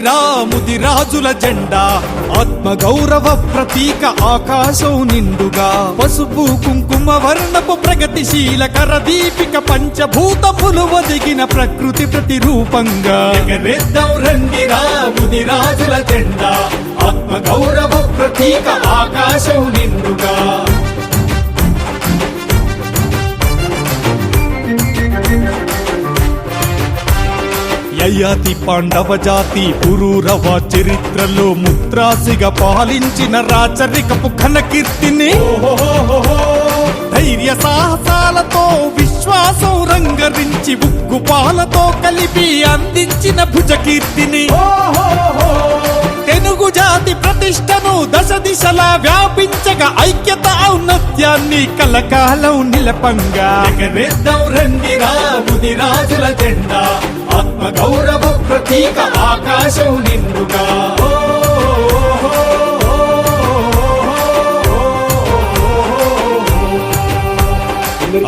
రండిరా ముదిరాజుల జెండా ఆత్మ గౌరవ ప్రతీక ఆకాశం నిండుగా పసుపు కుంకుమ వర్ణపు ప్రగతిశీల కరదీపిక పంచభూతములు ఒదిగిన ప్రకృతి ప్రతిరూపంగా ఎగరేద్దాం రండిరా ముదిరాజుల జెండా ఆత్మ గౌరవ ప్రతీక ఆకాశం నిండుగా యయాతి పాండవ జాతి పురూరవ చరిత్రలో ముత్రాసిగా పాలించిన రాచరికపు ఘనకీర్తిని ధైర్య సాహసాలతో విశ్వాసం రంగరించి ఉగ్గుపాలతో కలిపి అందించిన భుజకీర్తిని తెలుగు జాతి ప్రతిష్టను దశ దిశలా వ్యాపించగా ఐక్యత ఔన్నత్యాన్ని కలకాలం నిలపంగా ఎగరేద్దాం రండిరా ముదిరాజుల జెండా ఆత్మ గౌరవ ప్రతీక ఆకాశం నిండుగా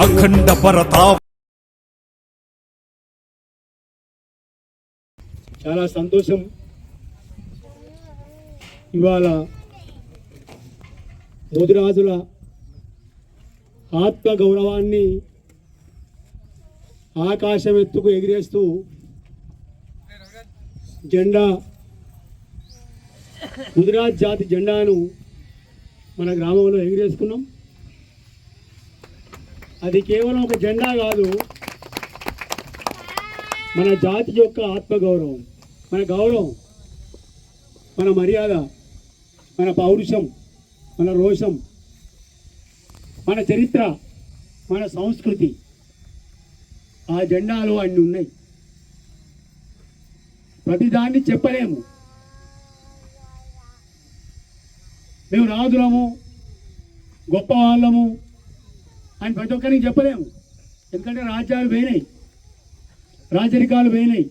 అఖండ భరతా. చాలా సంతోషం. ఇవాళ ముదిరాజుల ఆత్మ గౌరవాన్ని ఆకాశం ఎత్తుకు ఎగిరేస్తూ జెండా ముదిరాజ్ జాతి జెండాను మన గ్రామంలో ఎగిరేసుకున్నాం. అది కేవలం ఒక జెండా కాదు, మన జాతి యొక్క ఆత్మగౌరవం, మన గౌరవం, మన మర్యాద, మన పౌరుషం, మన రోషం, మన చరిత్ర, మన సంస్కృతి ఆ జెండాలో అన్నీ ఉన్నాయి. ప్రతిదాన్ని చెప్పలేము. మేము రాజులము, గొప్ప వాళ్ళము అని ప్రతి ఒక్కరికి చెప్పలేము. ఎందుకంటే రాజ్యాలు పోయినాయి, రాజరికాలు పోయినాయి.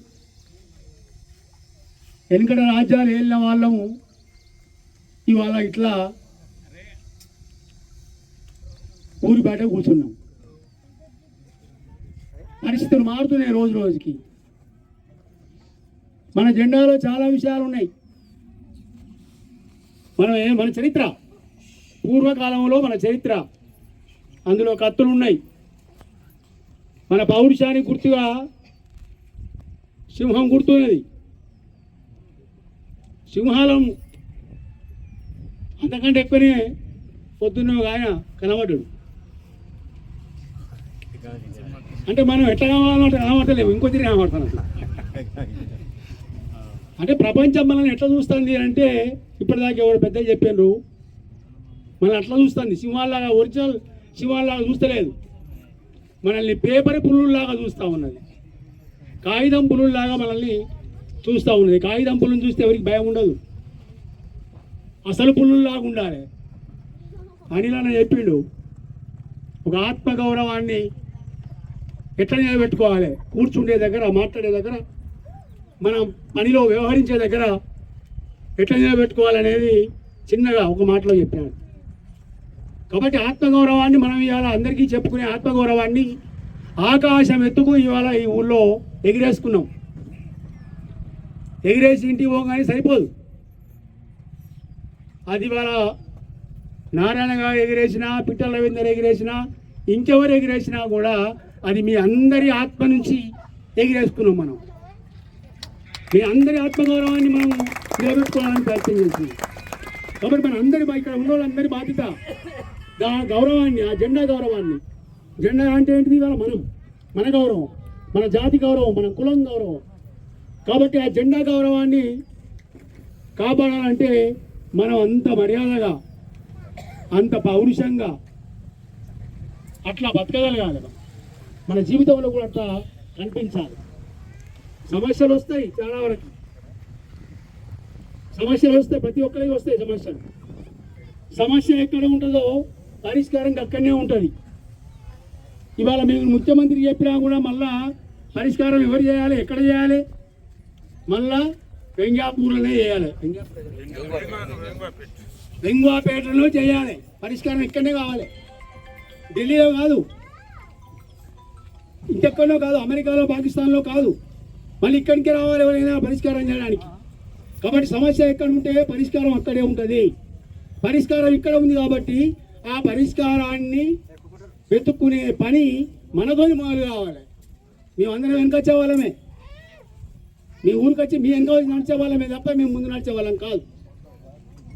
ఎందుకంటే రాజ్యాలు వెళ్ళిన వాళ్ళము ఇవాళ ఇట్లా ఊరి బయట కూర్చున్నాం. పరిస్థితులు మారుతున్నాయి రోజు రోజుకి. మన జెండాలో చాలా విషయాలు ఉన్నాయి. మన చరిత్ర, పూర్వకాలంలో మన చరిత్ర, అందులో కత్తులు ఉన్నాయి. మన పౌరుషానికి గుర్తుగా సింహం గుర్తున్నది. సింహాలం అంతకంటే ఎక్కువనే పొద్దున్న ఆయన కనబడ్డాడు. అంటే మనం ఎట్లా కావాలంటే కనబడతలేము, ఇంకో తిరిగి కనబడతాను. అంటే ప్రపంచం మనల్ని ఎట్లా చూస్తుంది అంటే ఇప్పటిదాకా ఎవరు పెద్ద చెప్పారు, మనల్ని అట్లా చూస్తుంది. సింహాల్లాగా, ఒరిజినల్ సింహాల్లాగా చూస్తలేదు. మనల్ని పేపర్ పుల్లుల్లాగా చూస్తూ ఉన్నది, కాగితం పుల్లుల్లాగా మనల్ని చూస్తూ ఉన్నది. కాగితం పుల్లుని చూస్తే ఎవరికి భయం ఉండదు, అసలు పుల్లుల్లాగా ఉండాలి. అనిలా చెప్పిండు, ఒక ఆత్మగౌరవాన్ని ఎట్లా నిలబెట్టుకోవాలి, కూర్చుండే దగ్గర, మాట్లాడే దగ్గర, మనం పనిలో వ్యవహరించే దగ్గర ఎట్లా నిలబెట్టుకోవాలనేది చిన్నగా ఒక మాటలో చెప్పాను. కాబట్టి ఆత్మగౌరవాన్ని మనం ఇవాళ అందరికీ చెప్పుకునే ఆత్మగౌరవాన్ని ఆకాశం ఎత్తుకు ఇవాళ ఈ ఊళ్ళో ఎగిరేసుకున్నాం. ఎగిరేసి ఇంటికి పోగానే సరిపోదు. అది ఇవాళ నారాయణగా ఎగిరేసినా, పిట్టల రవీందర్ ఎగిరేసినా, ఇంకెవరు ఎగిరేసినా కూడా అది మీ అందరి ఆత్మ నుంచి ఎగిరేసుకున్నాం. మనం మీ అందరి ఆత్మగౌరవాన్ని మనం నిలబెట్టుకోవాలని ప్రయత్నం చేస్తున్నాం. కాబట్టి మన అందరి ఇక్కడ ఉన్న వాళ్ళందరి బాధ్యత ఆ గౌరవాన్ని, ఆ జెండా గౌరవాన్ని. జెండా అంటే ఏంటిది? ఇవాళ మన గౌరవం, మన జాతి గౌరవం, మన కులం గౌరవం. కాబట్టి ఆ జెండా గౌరవాన్ని కాపాడాలంటే మనం అంత మర్యాదగా, అంత పౌరుషంగా అట్లా బతకగలగాలి. మన జీవితంలో కూడా అట్లా కనిపించాలి. సమస్యలు వస్తాయి, చాలా వరకు సమస్యలు వస్తాయి, ప్రతి ఒక్కరికి వస్తాయి సమస్యలు. సమస్య ఎక్కడ ఉంటుందో పరిష్కారం అక్కడనే ఉంటుంది. ఇవాళ మీరు ముఖ్యమంత్రి చెప్పినా కూడా మళ్ళా పరిష్కారం ఎవరు చేయాలి, ఎక్కడ చేయాలి? మళ్ళా వెంగాపూర్లోనే చేయాలి, వెంగువాపేటలో చేయాలి. పరిష్కారం ఇక్కడనే కావాలి, ఢిల్లీలో కాదు, ఇంకెక్కడో కాదు, అమెరికాలో, పాకిస్తాన్లో కాదు, మళ్ళీ ఇక్కడికే రావాలి ఎవరైనా పరిష్కారం చేయడానికి. కాబట్టి సమస్య ఎక్కడ ఉంటే పరిష్కారం అక్కడే ఉంటుంది. పరిష్కారం ఇక్కడ ఉంది కాబట్టి ఆ పరిష్కారాన్ని వెతుక్కునే పని మనతోని మొదలు కావాలి. మేమందరం వెనకొచ్చే వాళ్ళమే, మీ ఊరికి వచ్చి మీ వెనక నడిచే వాళ్ళమే తప్ప మేము ముందు నడిచే వాళ్ళం కాదు.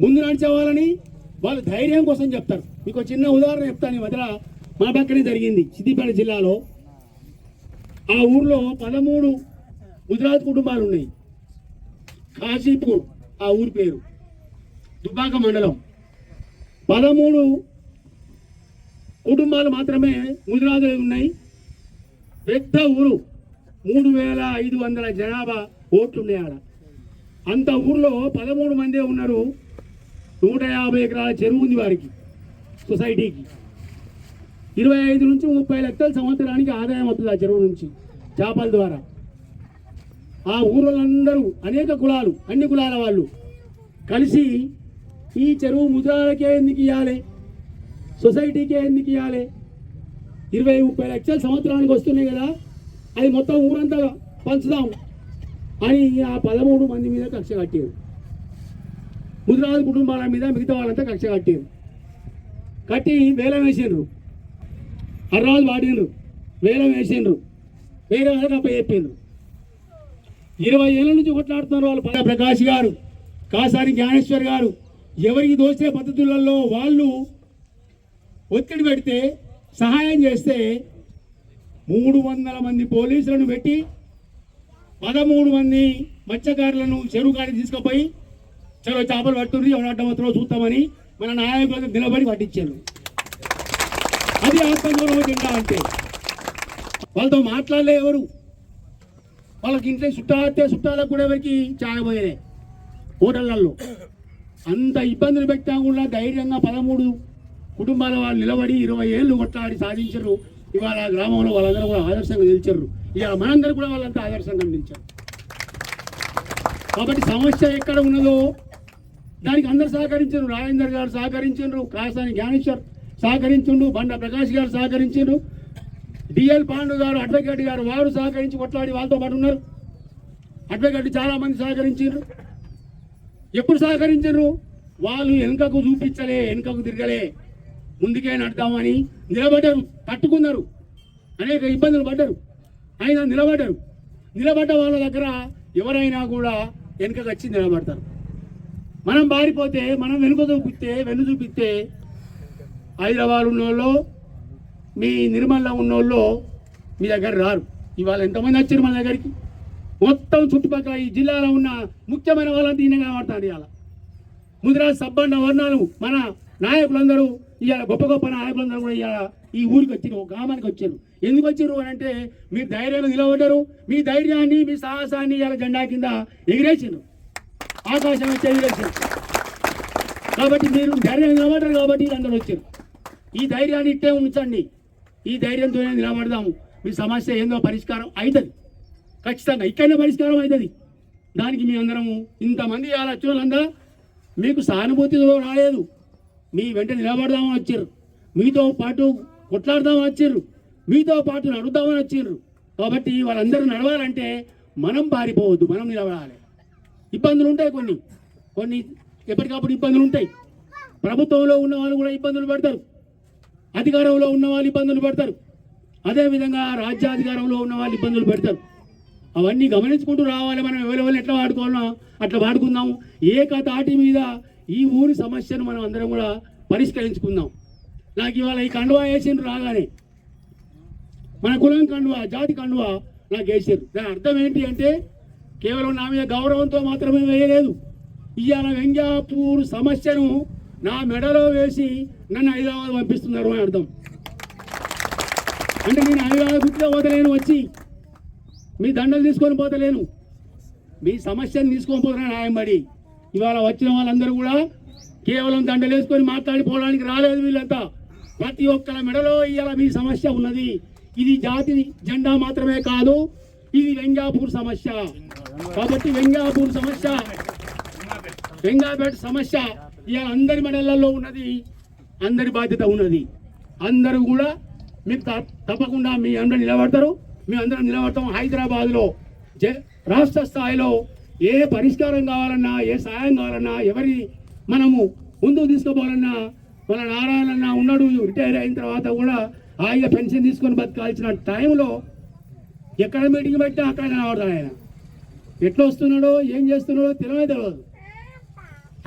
ముందు నడిచే వాళ్ళని వాళ్ళు ధైర్యం కోసం చెప్తారు. మీకు చిన్న ఉదాహరణ చెప్తాను. ఈ మధ్య మా పక్కనే జరిగింది సిద్దిపేట జిల్లాలో. ఆ ఊర్లో 13 గుజరాత్ కుటుంబాలు ఉన్నాయి. కాశీపూర్ ఆ ఊరి పేరు, దుబ్బాక మండలం. 13 కుటుంబాలు మాత్రమే గుజరాత్లో ఉన్నాయి. పెద్ద ఊరు, 3500 జనాభా ఓట్లు ఉన్నాయి ఆడ. అంత ఊర్లో 13 మందే ఉన్నారు. 150 ఎకరాల చెరువు ఉంది వారికి, సొసైటీకి. 25 నుంచి 30 లక్షల సంవత్సరానికి ఆదాయం అవుతుంది ఆ చెరువు నుంచి చేపల ద్వారా. ఆ ఊళ్ళందరూ అనేక కులాలు, అన్ని కులాల వాళ్ళు కలిసి ఈ చెరువు ముద్రాలకే ఎందుకు ఇవ్వాలి, సొసైటీకే ఎందుకు ఇవ్వాలి, 20-30 లక్షల సంవత్సరానికి వస్తున్నాయి కదా, అది మొత్తం ఊరంతా పంచుదాం అని ఆ 13 మంది మీద కక్ష కట్టారు. ముదిరాజు కుటుంబాల మీద మిగతా వాళ్ళంతా కక్ష కట్టారు. కట్టి వేలం వేసిండ్రు, అర్రాజు వాడిండ్రు, వేలం వేసిండ్రు, వేరే వాళ్ళకి అప్ప చెప్పిండ్రు. 20 ఏళ్ళ నుంచి కొట్లాడుతున్నారు వాళ్ళు. పల్లా ప్రకాష్ గారు, కాసాని జ్ఞానేశ్వర్ గారు ఎవరికి దోచే పద్ధతులలో వాళ్ళు ఒత్తిడి పెడితే, సహాయం చేస్తే 300 మంది పోలీసులను పెట్టి 13 మంది మత్స్యకారులను చెరువు కాడికి తీసుకుపోయి చెరువు చేపలు పట్టుకుని ఎవరు అడ్డమవుతారో చూస్తామని మన నాయకులకు నిలబడి పట్టించారు. అది ఆత్మగౌరవ జెండా అంటే. వాళ్ళతో మాట్లాడలే ఎవరు, వాళ్ళకి ఇంట్లో చుట్టాలతే చుట్టాలకు కూడా ఎవరికి చాయబోయే హోటళ్లలో. అంత ఇబ్బందులు పెట్టా కూడా ధైర్యంగా 13 కుటుంబాల వాళ్ళు నిలబడి 20 ఏళ్ళు కొట్లాడి సాధించారు. ఇవాళ గ్రామంలో వాళ్ళందరూ కూడా ఆదర్శంగా నిలిచారు. ఇవాళ మనందరూ కూడా వాళ్ళంతా ఆదర్శంగా నిలిచారు. కాబట్టి సమస్య ఎక్కడ ఉన్నదో దానికి అందరు సహకరించారు. రాజేందర్ గారు సహకరించారు, కాసాని జ్ఞానేశ్వర్ సహకరించిండు, బండ ప్రకాష్ గారు సహకరించారు, డిఎల్ పాండు గారు అడ్వకేట్ గారు వారు సహకరించి కొట్లాడి వాళ్ళతో పాటు ఉన్నారు. అడ్వకేట్ చాలా మంది సహకరించారు. ఎప్పుడు సహకరించారు? వాళ్ళు వెనుకకు చూపించలే, వెనుకకు తిరగలే, ముందుకే నడతామని నిలబడ్డారు, తట్టుకున్నారు. అనేక ఇబ్బందులు పడ్డారు, అయినా నిలబడ్డారు. నిలబడ్డ వాళ్ళ దగ్గర ఎవరైనా కూడా వెనుకకు వచ్చి నిలబడతారు. మనం బారిపోతే, మనం వెనుక చూపిస్తే హైదరాబాద్ ఉన్నోళ్ళు, మీ నిర్మల్లో ఉన్నోళ్ళు మీ దగ్గర రారు. ఇవాళ ఎంతమంది వచ్చారు మన దగ్గరికి? మొత్తం చుట్టుపక్కల ఈ జిల్లాలో ఉన్న ముఖ్యమైన వాళ్ళంతా ఈయన కనబడతారు. ఇవాళ ముదిరాజ్ సబ్బండ వర్ణాలు మన నాయకులందరూ, ఇవాళ గొప్ప గొప్ప నాయకులందరూ కూడా ఇవాళ ఈ ఊరికి వచ్చారు, ఒక గ్రామానికి వచ్చారు. ఎందుకు వచ్చారు అని అంటే మీరు ధైర్యంగా నిలబడ్డారు. మీ ధైర్యాన్ని, మీ సాహసాన్ని ఇవాళ జెండా కింద ఎగిరేసారు, ఆకాశం వచ్చి ఎగిరేసారు. కాబట్టి మీరు ధైర్యంగా నిలబడ్డారు కాబట్టి అందరూ వచ్చారు. ఈ ధైర్యాన్ని ఇట్టే ఉంచండి, ఈ ధైర్యంతోనే నిలబడదాము. మీ సమస్య ఏందో పరిష్కారం అవుతుంది, ఖచ్చితంగా ఇక్కడనే పరిష్కారం అవుతుంది. దానికి మీ అందరము ఇంతమంది ఇవాళ వచ్చిన వాళ్ళంతా మీకు సానుభూతితో రాలేదు, మీ వెంట నిలబడదామని వచ్చారు, మీతో పాటు కొట్లాడదామని వచ్చారు, మీతో పాటు నడుద్దామని వచ్చారు. కాబట్టి వాళ్ళందరూ నడవాలంటే మనం పారిపోవద్దు, మనం నిలబడాలి. ఇబ్బందులు ఉంటాయి, కొన్ని ఎప్పటికప్పుడు ఇబ్బందులు ఉంటాయి. ప్రభుత్వంలో ఉన్న వాళ్ళు కూడా ఇబ్బందులు పడతారు, అధికారంలో ఉన్న వాళ్ళు ఇబ్బందులు పడతారు, అదేవిధంగా రాజ్యాధికారంలో ఉన్న వాళ్ళు ఇబ్బందులు పెడతారు. అవన్నీ గమనించుకుంటూ రావాలి. మనం ఎవరెవరు ఎట్లా వాడుకోవాలన్నా అట్లా వాడుకుందాము. ఏకతాటి మీద ఈ ఊరి సమస్యను మనం అందరం కూడా పరిష్కరించుకుందాం. నాకు ఇవాళ ఈ కండువా వేసిండ్రు, రాగానే మన కులం కండువా, జాతి కండువా నాకు వేసారు. దాని అర్థం ఏంటి అంటే కేవలం నా మీద గౌరవంతో మాత్రమే వేయలేదు. ఇవాళ వెంగాపూర్ సమస్యను నా మెడలో వేసి నన్ను హైదరాబాద్ పంపిస్తున్నారు అని అర్థం. అంటే నేను హైదరాబాద్ గుర్తుగా పోతలేను, వచ్చి మీ దండలు తీసుకొని పోతలేను, మీ సమస్యను తీసుకొని పోతున్నాను న్యాయంబడి. ఇవాళ వచ్చిన వాళ్ళందరూ కూడా కేవలం దండలు వేసుకొని మాట్లాడిపోవడానికి రాలేదు. వీళ్ళంతా ప్రతి ఒక్కల మెడలో ఇవాళ మీ సమస్య ఉన్నది. ఇది జాతి జెండా మాత్రమే కాదు, ఇది వెంగాపూర్ సమస్య. కాబట్టి వెంగాపూర్ సమస్య, వెంగాపేట సమస్య ఇవాళ అందరి మెడలలో ఉన్నది, అందరి బాధ్యత ఉన్నది. అందరూ కూడా మీకు తప్పకుండా మీ అందరూ నిలబడతారు, మేము అందరం నిలబడతాం. హైదరాబాద్లో రాష్ట్ర స్థాయిలో ఏ పరిష్కారం కావాలన్నా, ఏ సాయం కావాలన్నా, ఎవరి మనము ముందుకు తీసుకోవాలన్నా, మన నారాయణ ఉన్నాడు రిటైర్ అయిన తర్వాత కూడా హాయిగా పెన్షన్ తీసుకొని బతకాల్సిన టైంలో ఎక్కడ మీటింగ్ పెట్టినా అక్కడ కనబడతాడు ఆయన. ఎట్లా వస్తున్నాడో ఏం చేస్తున్నాడో తెలియదు.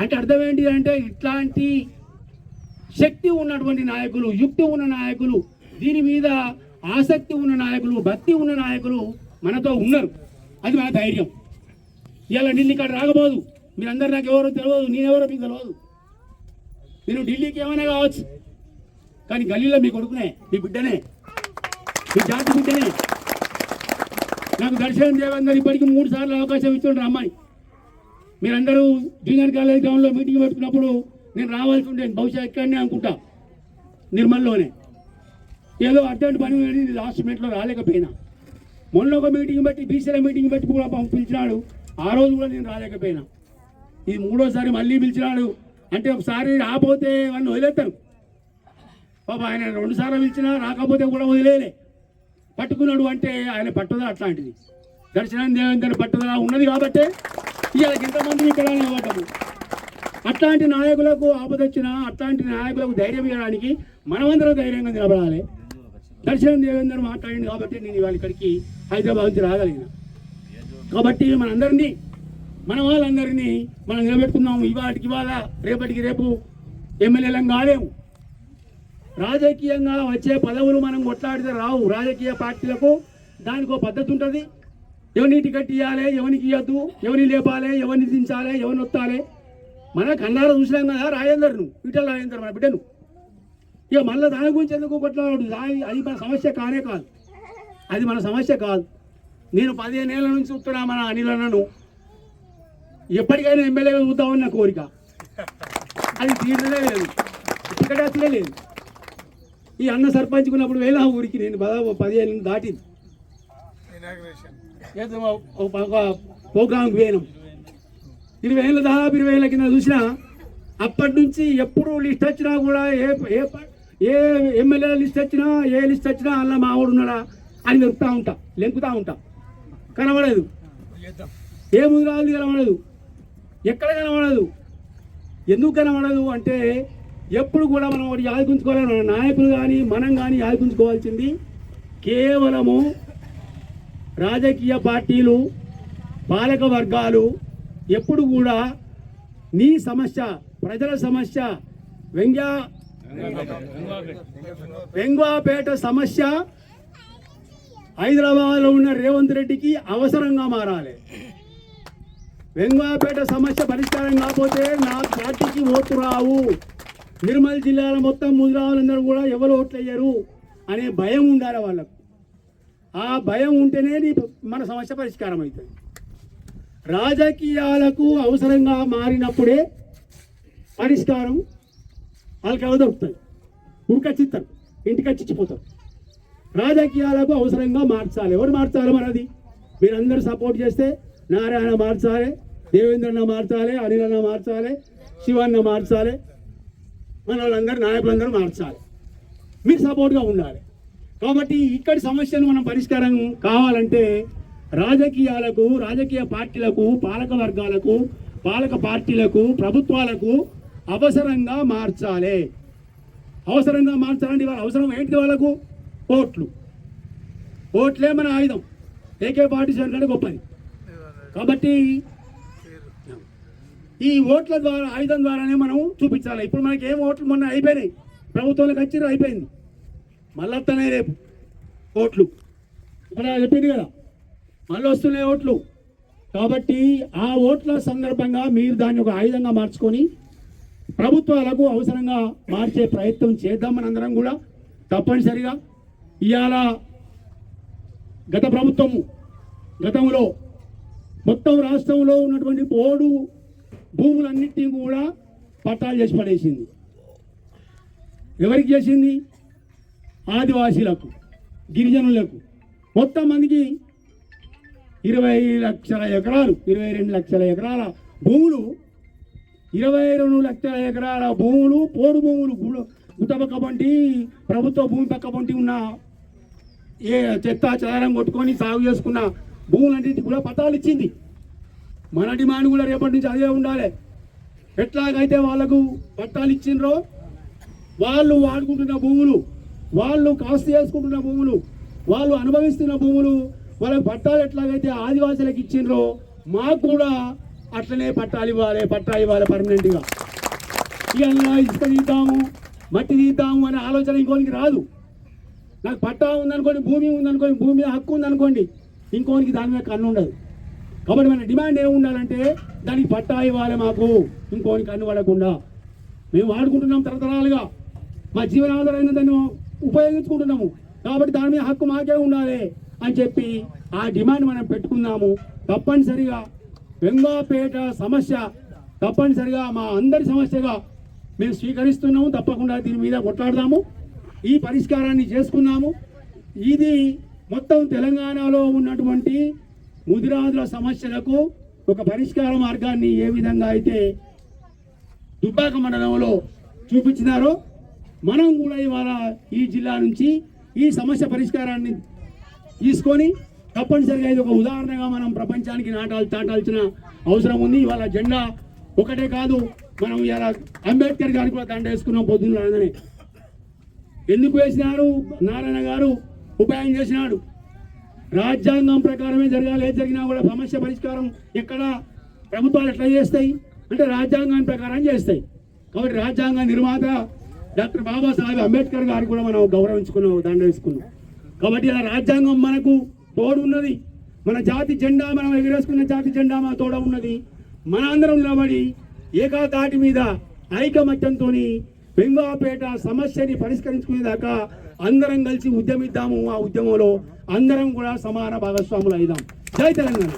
అంటే అర్థం ఏంటి అంటే ఇట్లాంటి శక్తి ఉన్నటువంటి నాయకులు, యుక్తి ఉన్న నాయకులు, దీని మీద ఆసక్తి ఉన్న నాయకులు, భక్తి ఉన్న నాయకులు మనతో ఉన్నారు. అది మన ధైర్యం. ఇలా ఢిల్లీ ఇక్కడ రాకపోదు, మీరందరూ నాకు ఎవరో తెలియదు, నేనెవరో మీకు తెలియదు. నేను ఢిల్లీకి ఏమైనా కావచ్చు, కానీ గల్లీలో మీ కొడుకునే, మీ బిడ్డనే, మీ జాతి బిడ్డనే. నాకు దర్శనం దేవేందర్ ఇప్పటికీ 3 సార్లు అవకాశం ఇచ్చిండ్రు అమ్మాయి. మీరందరూ జూనియర్ కాలేజ్ గ్రౌండ్లో మీటింగ్ పెట్టుకున్నప్పుడు నేను రావాల్సి ఉండేది, బహుశా ఇక్కడనే అనుకుంటా, నిర్మల్లోనే. ఏదో అర్జెంట్ పని లాస్ట్ మినిట్లో రాలేకపోయినా. మొన్న ఒక మీటింగ్ బట్టి, బీసీల మీటింగ్ బట్టి కూడా పిలిచినాడు, ఆ రోజు కూడా నేను రాలేకపోయినా. ఇది 3వసారి మళ్ళీ పిలిచినాడు. అంటే ఒకసారి రాకపోతే వాడిని వదిలేస్తారు. బాబా ఆయన 2 సార్లు పిలిచినా రాకపోతే కూడా వదిలేలే. పట్టుకున్నాడు అంటే ఆయన పట్టుదల అట్లాంటిది. దర్శనం దేవేందర్ పట్టుదల ఉన్నది కాబట్టే ఇవాళ ఇంతమంది ఇక్కడ నిలబడ్డాము. అట్లాంటి నాయకులకు ఆపదొచ్చినా, అట్లాంటి నాయకులకు ధైర్యం ఇవ్వడానికి మనమందరం ధైర్యంగా నిలబడాలి. దర్శనం దేవేందర్ మాట్లాడింది కాబట్టి నేను ఇవాళ ఇక్కడికి హైదరాబాద్ నుంచి రాగలిగిన. కాబట్టి మనందరినీ, మన వాళ్ళందరినీ మనం నిలబెట్టుకున్నాము. ఇవాటికి ఇవాళ, రేపటికి రేపు ఎమ్మెల్యేలం కాలేము. రాజకీయంగా వచ్చే పదవులు మనం కొట్లాడితే రావు. రాజకీయ పార్టీలకు దానికి పద్ధతి ఉంటుంది. ఎవరిని టికెట్ ఇవ్వాలి, ఎవరికి ఇవ్వద్దు, ఎవరిని లేపాలి, ఎవరిని దించాలి, ఎవరిని వత్తాలి. మన కన్నారా చూసినాం కదా రాజేందర్ను, ఈటెల రాజేందర్ మన బిడ్డను. ఇక మళ్ళీ దాని గురించి ఎందుకు కొట్లాడు? అది మన సమస్య కానే కాదు, అది మన సమస్య కాదు. నేను 15 ఏళ్ళ నుంచి చూస్తున్నా మన అనిలన్నను. ఎప్పటికైనా ఎమ్మెల్యేగా చూద్దామని నా కోరిక. అది తీరనే లేదు, టికెట్ అసలే లేదు. ఈ అన్న సర్పంచుకున్నప్పుడు వేళ ఊరికి నేను 15 దాటింది. ఒక ప్రోగ్రాంకి పోయినాం. 20 ఏళ్ళ, దాదాపు 20 ఏళ్ళ కింద చూసినా. అప్పటి నుంచి ఎప్పుడు లిస్ట్ వచ్చినా కూడా, ఏ ఎమ్మెల్యే లిస్ట్ వచ్చినా, ఏ లిస్ట్ వచ్చినా అలా మావాడు ఉన్నాడా అని వెతుకుతూ ఉంటా, లెంకుతూ ఉంటా. కనబడదు. ఏ ముద్రాలు కనబడదు, ఎక్కడ కనబడదు. ఎందుకు కనబడదు అంటే ఎప్పుడు కూడా మనం ఒకటి యాదుకుంచుకోవాలి. మన నాయకులు కానీ మనం కానీ యాదుకుంచుకోవాల్సింది కేవలము రాజకీయ పార్టీలు, పాలక వర్గాలు ఎప్పుడు కూడా నీ సమస్య, ప్రజల సమస్య, వెంగవాపేట సమస్య హైదరాబాద్లో ఉన్న రేవంత్ రెడ్డికి అవసరంగా మారాలి. వెంగవాపేట సమస్య పరిష్కారం కాకపోతే నా పార్టీకి ఓటు రావు, నిర్మల్ జిల్లాలో మొత్తం ముదిరావులందరూ కూడా ఎవరు ఓట్లు వేయరు అనే భయం ఉండాలి వాళ్ళకు. ఆ భయం ఉంటేనే మన సమస్య పరిష్కారం అవుతుంది. రాజకీయాలకు అవసరంగా మారినప్పుడే పరిష్కారం వాళ్ళకి దొరుకుతుంది. ఉరికొచ్చిస్తారు, ఇంటికి వచ్చిపోతారు. రాజకీయాలకు అవసరంగా మార్చాలి. ఎవరు మార్చాలి? మరి అది మీరందరూ సపోర్ట్ చేస్తే నారాయణ మార్చాలి, దేవేంద్రన్న మార్చాలి, అనిలన్న మార్చాలి, శివన్న మార్చాలి, మన వాళ్ళందరూ నాయకులందరూ మార్చాలి. మీరు సపోర్ట్గా ఉండాలి. కాబట్టి ఇక్కడి సమస్యను మనం పరిష్కారం కావాలంటే రాజకీయాలకు, రాజకీయ పార్టీలకు, పాలక వర్గాలకు, పాలక పార్టీలకు, ప్రభుత్వాలకు అవసరంగా మార్చాలి. అవసరంగా మార్చాలంటే వాళ్ళ అవసరం ఏంటి? వాళ్ళకు ఓట్లు. ఓట్లే మన ఆయుధం. ఏకే పార్టీ కంటే గొప్పది. కాబట్టి ఈ ఓట్ల ద్వారా, ఆయుధం ద్వారానే మనం చూపించాలి. ఇప్పుడు మనకి ఏం ఓట్లు మొన్న అయిపోయినాయి, ప్రభుత్వంలోకి వచ్చి అయిపోయింది. మళ్ళీ వస్తున్నాయి రేపు ఓట్లు. ఇప్పుడు చెప్పింది కదా, మళ్ళీ వస్తున్నాయి ఓట్లు. కాబట్టి ఆ ఓట్ల సందర్భంగా మీరు దాన్ని ఒక ఆయుధంగా మార్చుకొని ప్రభుత్వాలకు అవసరంగా మార్చే ప్రయత్నం చేద్దాం మనందరం కూడా తప్పనిసరిగా. ఇవాళ గత ప్రభుత్వము గతంలో మొత్తం రాష్ట్రంలో ఉన్నటువంటి పోడు భూములన్నింటినీ కూడా పట్టాలు చేసి పడేసింది. ఎవరికి చేసింది? ఆదివాసీలకు, గిరిజనులకు. మొత్తం మందికి 20 లక్షల ఎకరాలు, 22 లక్షల ఎకరాల భూములు, 22 లక్షల ఎకరాల భూములు పోడు భూములు, గుట్ట పక్క పంటి, ప్రభుత్వ భూమి పక్క పంటి ఉన్న ఏ చెత్త చెదారం కొట్టుకొని సాగు చేసుకున్న భూములన్నింటికి కూడా పట్టాలు ఇచ్చింది. మన డిమాండ్ కూడా రేపటి నుంచి అదే ఉండాలి. ఎట్లాగైతే వాళ్ళకు పట్టాలు ఇచ్చిండ్రో, వాళ్ళు వాడుకుంటున్న భూములు, వాళ్ళు కాస్త చేసుకుంటున్న భూములు, వాళ్ళు అనుభవిస్తున్న భూములు, వాళ్ళకి పట్టాలు ఎట్లాగైతే ఆదివాసులకు ఇచ్చిండ్రో మాకు కూడా అట్లనే పట్టా ఇవ్వాలి పర్మనెంట్గా. ఇక ఇసుక తీద్దాము, మట్టి తీద్దాము అనే ఆలోచన ఇంకోనికి రాదు. నాకు పట్టా ఉందనుకోండి, భూమి ఉందనుకోండి, భూమి మీద హక్కు ఉందనుకోండి, ఇంకోనికి దాని మీద కన్ను ఉండదు. కాబట్టి మన డిమాండ్ ఏమి ఉండాలంటే దానికి పట్టా ఇవ్వాలి మాకు, ఇంకోనికి కన్ను పడకుండా. మేము వాడుకుంటున్నాం తరతరాలుగా, మా జీవనాధారమైన దాన్ని ఉపయోగించుకుంటున్నాము, కాబట్టి దాని మీద హక్కు మాకే ఉండాలి అని చెప్పి ఆ డిమాండ్ మనం పెట్టుకున్నాము. తప్పనిసరిగా వెంగాపేట సమస్య తప్పనిసరిగా మా అందరి సమస్యగా మేము స్వీకరిస్తున్నాము. తప్పకుండా దీని మీద కొట్లాడదాము, ఈ పరిష్కారాన్ని చేసుకున్నాము. ఇది మొత్తం తెలంగాణలో ఉన్నటువంటి ముదిరాజుల సమస్యలకు ఒక పరిష్కార మార్గాన్ని ఏ విధంగా అయితే దుబ్బాక మండలంలో చూపించినారో మనం కూడా ఇవాళ ఈ జిల్లా నుంచి ఈ సమస్య పరిష్కారాన్ని తీసుకొని తప్పనిసరిగా ఇది ఒక ఉదాహరణగా మనం ప్రపంచానికి చాటాల్సిన అవసరం ఉంది. ఇవాళ జెండా ఒకటే కాదు, మనం ఇలా అంబేద్కర్ గారికి కూడా దండ వేసుకున్నాం పొద్దున్ననే. ఎందుకు వేసినారు? నారాయణ గారు ఉపాయం చేసినాడు. రాజ్యాంగం ప్రకారమే జరగాలి, ఏది జరిగినా కూడా సమస్య పరిష్కారం ఎక్కడ ప్రభుత్వాలు ఎట్లా చేస్తాయి అంటే రాజ్యాంగం ప్రకారం చేస్తాయి. కాబట్టి రాజ్యాంగ నిర్మాత డాక్టర్ బాబాసాహెబ్ అంబేద్కర్ గారికి కూడా మనం గౌరవించుకున్నాం, దండ వేసుకున్నాం. కాబట్టి ఇలా రాజ్యాంగం మనకు తోడు ఉన్నది, మన జాతి జెండా మనం ఎగరేసుకున్న జాతి జెండా మన తోడ ఉన్నది. మన అందరం నిలబడి ఏకాతాటి మీద ఐకమత్యంతో వెంగాపేట సమస్యని పరిష్కరించుకునేదాకా అందరం కలిసి ఉద్యమిద్దాము. ఆ ఉద్యమంలో అందరం కూడా సమాన భాగస్వాములు అయిదాం. జై తెలంగాణ.